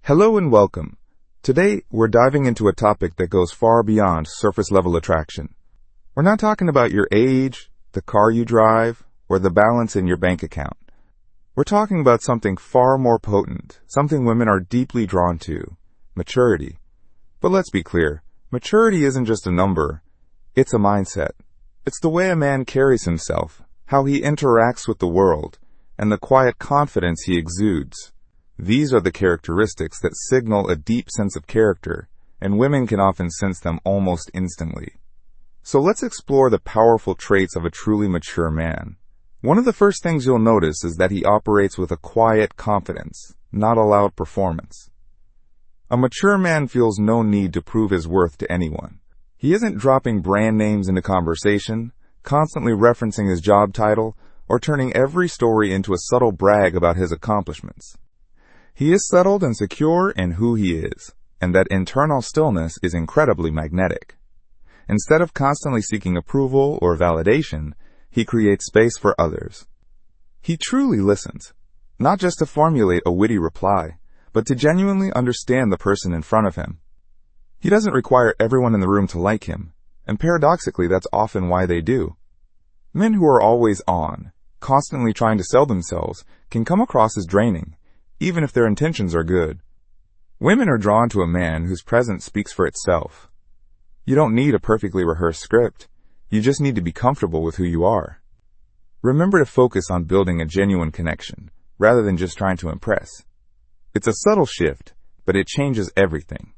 Hello and welcome. Today, we're diving into a topic that goes far beyond surface-level attraction. We're not talking about your age, the car you drive, or the balance in your bank account. We're talking about something far more potent, something women are deeply drawn to: maturity. But let's be clear, maturity isn't just a number, it's a mindset. It's the way a man carries himself, how he interacts with the world, and the quiet confidence he exudes. These are the characteristics that signal a deep sense of character, and women can often sense them almost instantly. So let's explore the powerful traits of a truly mature man. One of the first things you'll notice is that he operates with a quiet confidence, not a loud performance. A mature man feels no need to prove his worth to anyone. He isn't dropping brand names into conversation, constantly referencing his job title, or turning every story into a subtle brag about his accomplishments. He is settled and secure in who he is, and that internal stillness is incredibly magnetic. Instead of constantly seeking approval or validation, he creates space for others. He truly listens, not just to formulate a witty reply, but to genuinely understand the person in front of him. He doesn't require everyone in the room to like him, and paradoxically that's often why they do. Men who are always on, constantly trying to sell themselves, can come across as draining, even if their intentions are good. Women are drawn to a man whose presence speaks for itself. You don't need a perfectly rehearsed script. You just need to be comfortable with who you are. Remember to focus on building a genuine connection, rather than just trying to impress. It's a subtle shift, but it changes everything.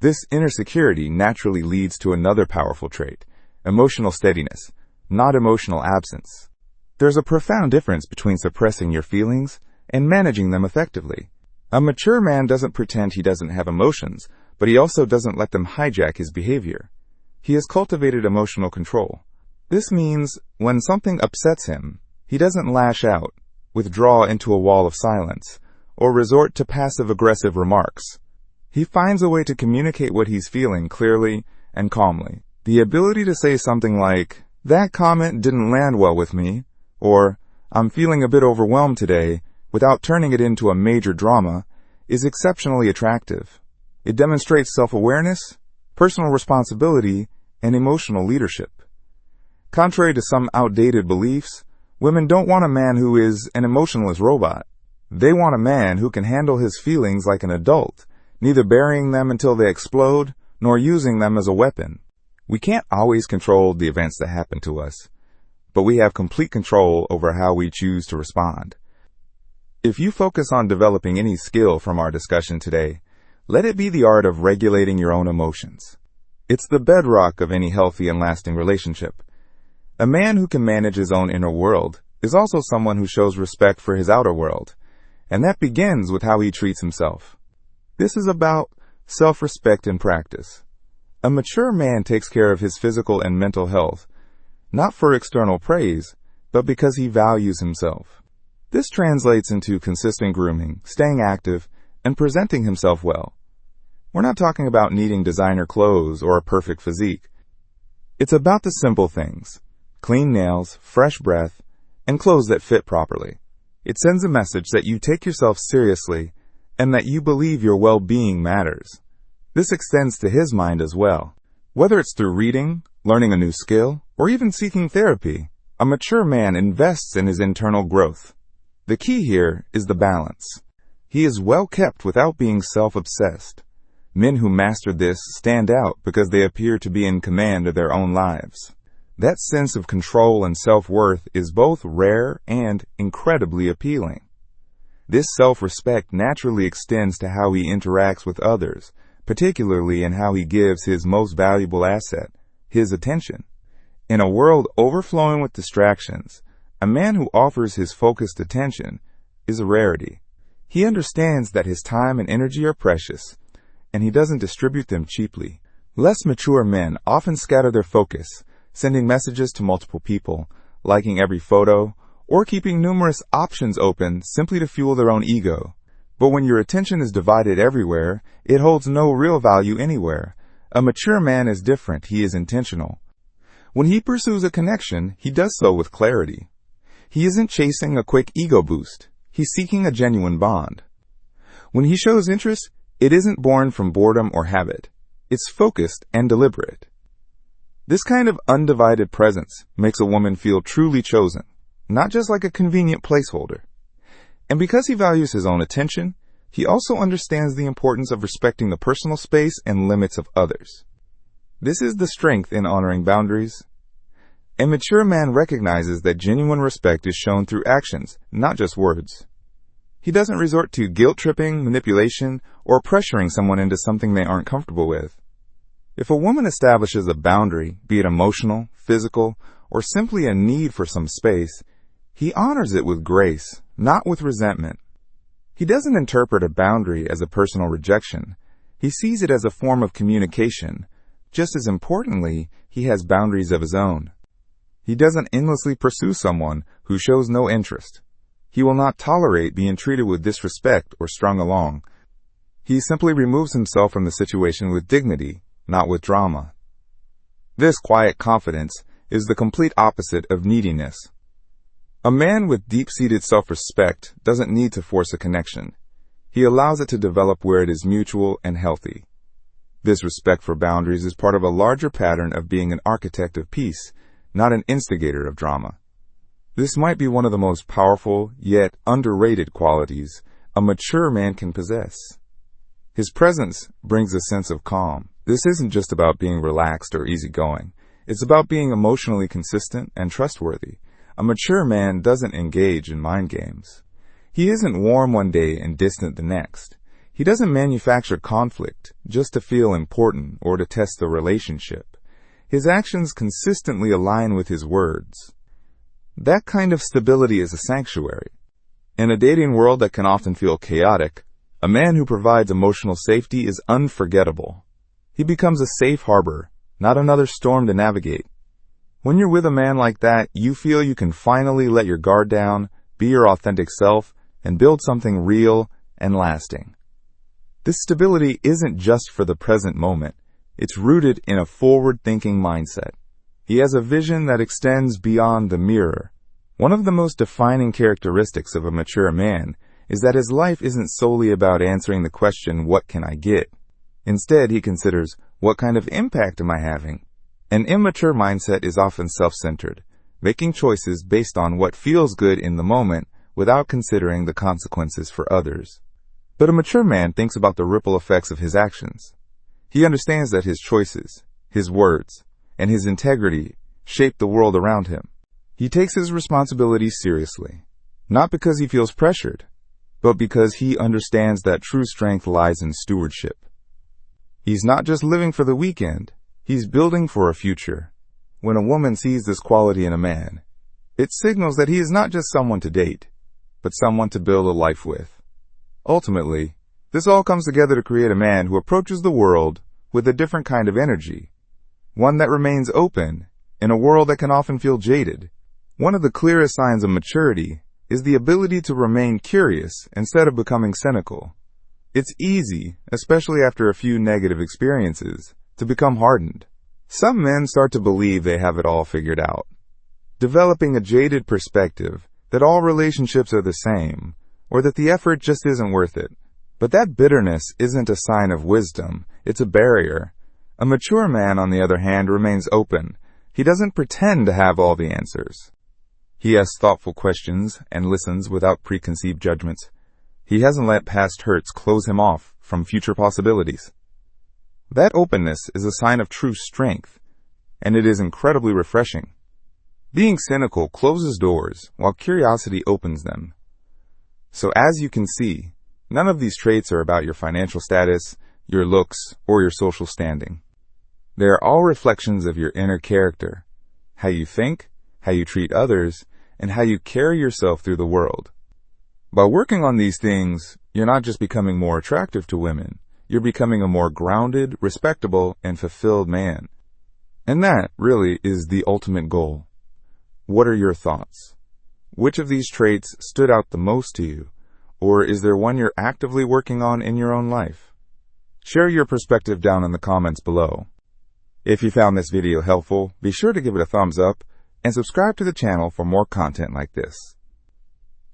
This inner security naturally leads to another powerful trait: emotional steadiness, not emotional absence. There's a profound difference between suppressing your feelings and managing them effectively. A mature man doesn't pretend he doesn't have emotions, but he also doesn't let them hijack his behavior. He has cultivated emotional control. This means when something upsets him, he doesn't lash out, withdraw into a wall of silence, or resort to passive-aggressive remarks. He finds a way to communicate what he's feeling clearly and calmly. The ability to say something like, "That comment didn't land well with me," or "I'm feeling a bit overwhelmed today," without turning it into a major drama, is exceptionally attractive. It demonstrates self-awareness, personal responsibility, and emotional leadership. Contrary to some outdated beliefs, women don't want a man who is an emotionless robot. They want a man who can handle his feelings like an adult, neither burying them until they explode, nor using them as a weapon. We can't always control the events that happen to us, but we have complete control over how we choose to respond. If you focus on developing any skill from our discussion today, let it be the art of regulating your own emotions. It's the bedrock of any healthy and lasting relationship. A man who can manage his own inner world is also someone who shows respect for his outer world, and that begins with how he treats himself. This is about self-respect in practice. A mature man takes care of his physical and mental health, not for external praise, but because he values himself. This translates into consistent grooming, staying active, and presenting himself well. We're not talking about needing designer clothes or a perfect physique. It's about the simple things: clean nails, fresh breath, and clothes that fit properly. It sends a message that you take yourself seriously and that you believe your well-being matters. This extends to his mind as well. Whether it's through reading, learning a new skill, or even seeking therapy, a mature man invests in his internal growth. The key here is the balance. He is well kept without being self-obsessed. Men who master this stand out because they appear to be in command of their own lives. That sense of control and self-worth is both rare and incredibly appealing. This self-respect naturally extends to how he interacts with others, particularly in how he gives his most valuable asset, his attention. In a world overflowing with distractions, a man who offers his focused attention is a rarity. He understands that his time and energy are precious, and he doesn't distribute them cheaply. Less mature men often scatter their focus, sending messages to multiple people, liking every photo, or keeping numerous options open simply to fuel their own ego. But when your attention is divided everywhere, it holds no real value anywhere. A mature man is different. He is intentional. When he pursues a connection, he does so with clarity. He isn't chasing a quick ego boost. He's seeking a genuine bond. When he shows interest, it isn't born from boredom or habit. It's focused and deliberate. This kind of undivided presence makes a woman feel truly chosen, not just like a convenient placeholder. And because he values his own attention, he also understands the importance of respecting the personal space and limits of others. This is the strength in honoring boundaries. A mature man recognizes that genuine respect is shown through actions, not just words. He doesn't resort to guilt-tripping, manipulation, or pressuring someone into something they aren't comfortable with. If a woman establishes a boundary, be it emotional, physical, or simply a need for some space, he honors it with grace, not with resentment. He doesn't interpret a boundary as a personal rejection. He sees it as a form of communication. Just as importantly, he has boundaries of his own. He doesn't endlessly pursue someone who shows no interest. He will not tolerate being treated with disrespect or strung along. He simply removes himself from the situation with dignity, not with drama. This quiet confidence is the complete opposite of neediness. A man with deep-seated self-respect doesn't need to force a connection. He allows it to develop where it is mutual and healthy. This respect for boundaries is part of a larger pattern of being an architect of peace, not an instigator of drama. This might be one of the most powerful, yet underrated qualities a mature man can possess. His presence brings a sense of calm. This isn't just about being relaxed or easygoing. It's about being emotionally consistent and trustworthy. A mature man doesn't engage in mind games. He isn't warm one day and distant the next. He doesn't manufacture conflict just to feel important or to test the relationship. His actions consistently align with his words. That kind of stability is a sanctuary. In a dating world that can often feel chaotic, a man who provides emotional safety is unforgettable. He becomes a safe harbor, not another storm to navigate. When you're with a man like that, you feel you can finally let your guard down, be your authentic self, and build something real and lasting. This stability isn't just for the present moment. It's rooted in a forward-thinking mindset. He has a vision that extends beyond the mirror. One of the most defining characteristics of a mature man is that his life isn't solely about answering the question, what can I get? Instead, he considers, what kind of impact am I having? An immature mindset is often self-centered, making choices based on what feels good in the moment without considering the consequences for others. But a mature man thinks about the ripple effects of his actions. He understands that his choices, his words, and his integrity shape the world around him. He takes his responsibilities seriously, not because he feels pressured, but because he understands that true strength lies in stewardship. He's not just living for the weekend, he's building for a future. When a woman sees this quality in a man, it signals that he is not just someone to date, but someone to build a life with. Ultimately, this all comes together to create a man who approaches the world with a different kind of energy, one that remains open in a world that can often feel jaded. One of the clearest signs of maturity is the ability to remain curious instead of becoming cynical. It's easy, especially after a few negative experiences, to become hardened. Some men start to believe they have it all figured out, developing a jaded perspective that all relationships are the same, or that the effort just isn't worth it. But that bitterness isn't a sign of wisdom, it's a barrier. A mature man, on the other hand, remains open. He doesn't pretend to have all the answers. He asks thoughtful questions and listens without preconceived judgments. He hasn't let past hurts close him off from future possibilities. That openness is a sign of true strength, and it is incredibly refreshing. Being cynical closes doors, while curiosity opens them. So as you can see, none of these traits are about your financial status, your looks, or your social standing. They are all reflections of your inner character, how you think, how you treat others, and how you carry yourself through the world. By working on these things, you're not just becoming more attractive to women, you're becoming a more grounded, respectable, and fulfilled man. And that, really, is the ultimate goal. What are your thoughts? Which of these traits stood out the most to you? Or is there one you're actively working on in your own life? Share your perspective down in the comments below. If you found this video helpful, be sure to give it a thumbs up and subscribe to the channel for more content like this.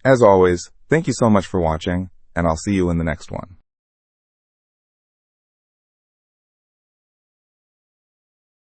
As always, thank you so much for watching. and I'll see you in the next one.